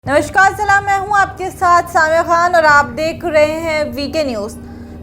नमस्कार सलाम, मैं हूं आपके साथ सामिया खान और आप देख रहे हैं वीके न्यूज़।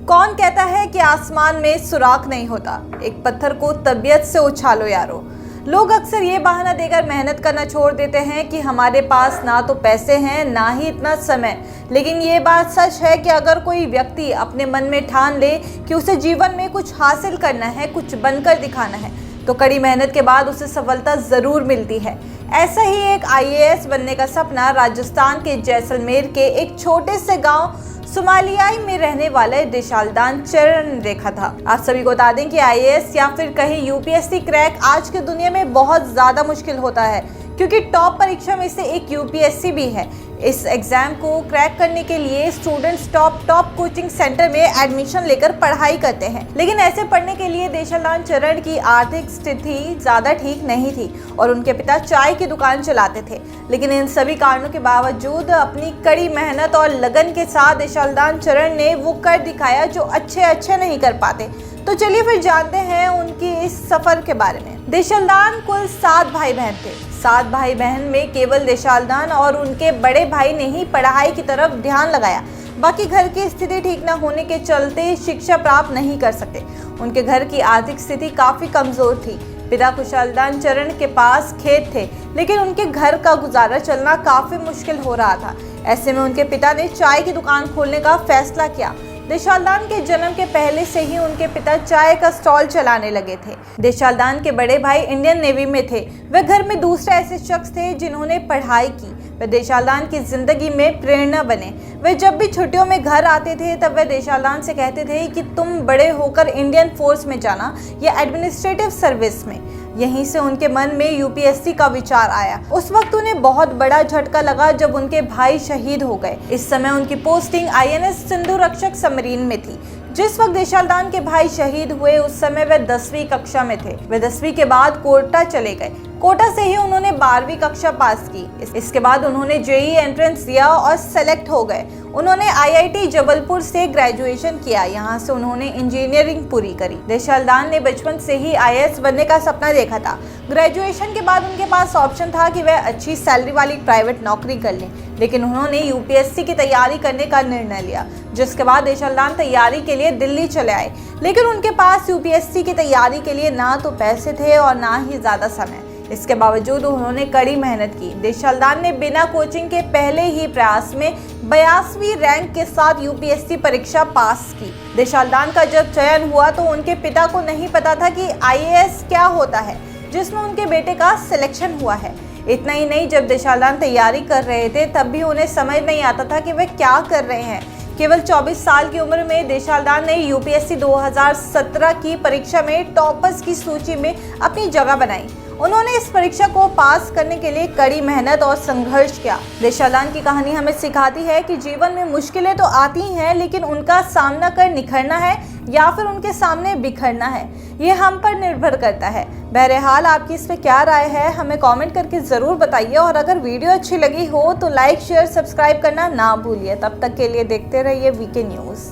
कौन कहता है कि आसमान में सुराख नहीं होता, एक पत्थर को तबीयत से उछालो यारो। लोग अक्सर ये बहाना देकर मेहनत करना छोड़ देते हैं कि हमारे पास ना तो पैसे हैं ना ही इतना समय। लेकिन ये बात सच है कि अगर कोई व्यक्ति अपने मन में ठान ले कि उसे जीवन में कुछ हासिल करना है, कुछ बनकर दिखाना है, तो कड़ी मेहनत के बाद उसे सफलता ज़रूर मिलती है। ऐसा ही एक आईएएस बनने का सपना राजस्थान के जैसलमेर के एक छोटे से गांव सुमालियाई में रहने वाले देशालदान चरण ने देखा था। आप सभी को बता दें कि आईएएस या फिर कहीं यूपीएससी क्रैक आज की दुनिया में बहुत ज़्यादा मुश्किल होता है, क्योंकि टॉप परीक्षा में से एक यूपीएससी भी है। इस एग्जाम को क्रैक करने के लिए स्टूडेंट्स टॉप कोचिंग सेंटर में एडमिशन लेकर पढ़ाई करते हैं। लेकिन ऐसे पढ़ने के लिए देशालदान चरण की आर्थिक स्थिति ज़्यादा ठीक नहीं थी और उनके पिता चाय की दुकान चलाते थे। लेकिन इन सभी कारणों के बावजूद अपनी कड़ी मेहनत और लगन के साथ देशालदान चरण ने वो कर दिखाया जो अच्छे नहीं कर पाते। तो चलिए फिर जानते हैं उनकी इस सफर के बारे में। देशालदान कुल 7 भाई बहन थे। 7 भाई बहन में केवल देशालदान और उनके बड़े भाई ने ही पढ़ाई की तरफ ध्यान लगाया। बाकी घर की स्थिति ठीक न होने के चलते शिक्षा प्राप्त नहीं कर सके। उनके घर की आर्थिक स्थिति काफी कमजोर थी। पिता कुशालदान चरण के पास खेत थे, लेकिन उनके घर का गुजारा चलना काफी मुश्किल हो रहा था। ऐसे में उनके पिता ने चाय की दुकान खोलने का फैसला किया। देशालदान के जन्म के पहले से ही उनके पिता चाय का स्टॉल चलाने लगे थे। देशालदान के बड़े भाई इंडियन नेवी में थे। वे घर में दूसरे ऐसे शख्स थे जिन्होंने पढ़ाई की। वे देशालदान की जिंदगी में प्रेरणा बने। वे जब भी छुट्टियों में घर आते थे तब वे देशालदान से कहते थे कि तुम बड़े होकर इंडियन फोर्स में जाना या एडमिनिस्ट्रेटिव सर्विस में। यहीं से उनके मन में यूपीएससी का विचार आया। उस वक्त उन्हें बहुत बड़ा झटका लगा जब उनके भाई शहीद हो गए। इस समय उनकी पोस्टिंग आईएनएस सिंधु रक्षक सबमरीन में थी। जिस वक्त देशालदान के भाई शहीद हुए उस समय वे 10वीं कक्षा में थे। वे 10वीं के बाद कोटा चले गए। कोटा से ही उन्होंने 12वीं कक्षा पास की। इसके बाद उन्होंने जेईई एंट्रेंस दिया और सेलेक्ट हो गए। उन्होंने आईआईटी जबलपुर से ग्रेजुएशन किया। यहाँ से उन्होंने इंजीनियरिंग पूरी करी। देशालदान ने बचपन से ही आईएएस बनने का सपना देखा था। ग्रेजुएशन के बाद उनके पास ऑप्शन था कि वह अच्छी सैलरी वाली प्राइवेट नौकरी कर लें, लेकिन उन्होंने यूपीएससी की तैयारी करने का निर्णय लिया। जिसके बाद देशालदान तैयारी के लिए दिल्ली चले आए। लेकिन उनके पास यूपीएससी की तैयारी के लिए ना तो पैसे थे और ना ही ज़्यादा समय। इसके बावजूद उन्होंने कड़ी मेहनत की। देशालदान ने बिना कोचिंग के पहले ही प्रयास में 82वीं रैंक के साथ यूपीएससी परीक्षा पास की। देशालदान का जब चयन हुआ तो उनके पिता को नहीं पता था कि आईएएस क्या होता है, जिसमें उनके बेटे का सिलेक्शन हुआ है। इतना ही नहीं, जब देशालदान तैयारी कर रहे थे तब भी उन्हें समझ नहीं आता था कि वे क्या कर रहे हैं। केवल 24 साल की उम्र में देशालदान ने यूपीएससी 2017 की परीक्षा में टॉपर्स की सूची में अपनी जगह बनाई। उन्होंने इस परीक्षा को पास करने के लिए कड़ी मेहनत और संघर्ष किया। देशालदान की कहानी हमें सिखाती है कि जीवन में मुश्किलें तो आती हैं, लेकिन उनका सामना कर निखरना है या फिर उनके सामने बिखरना है, ये हम पर निर्भर करता है। बहरहाल आपकी इस पे क्या राय है, हमें कमेंट करके ज़रूर बताइए। और अगर वीडियो अच्छी लगी हो तो लाइक, शेयर, सब्सक्राइब करना ना भूलिए। तब तक के लिए देखते रहिए वीके न्यूज़।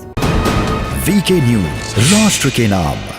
वीके न्यूज़, राष्ट्र के नाम।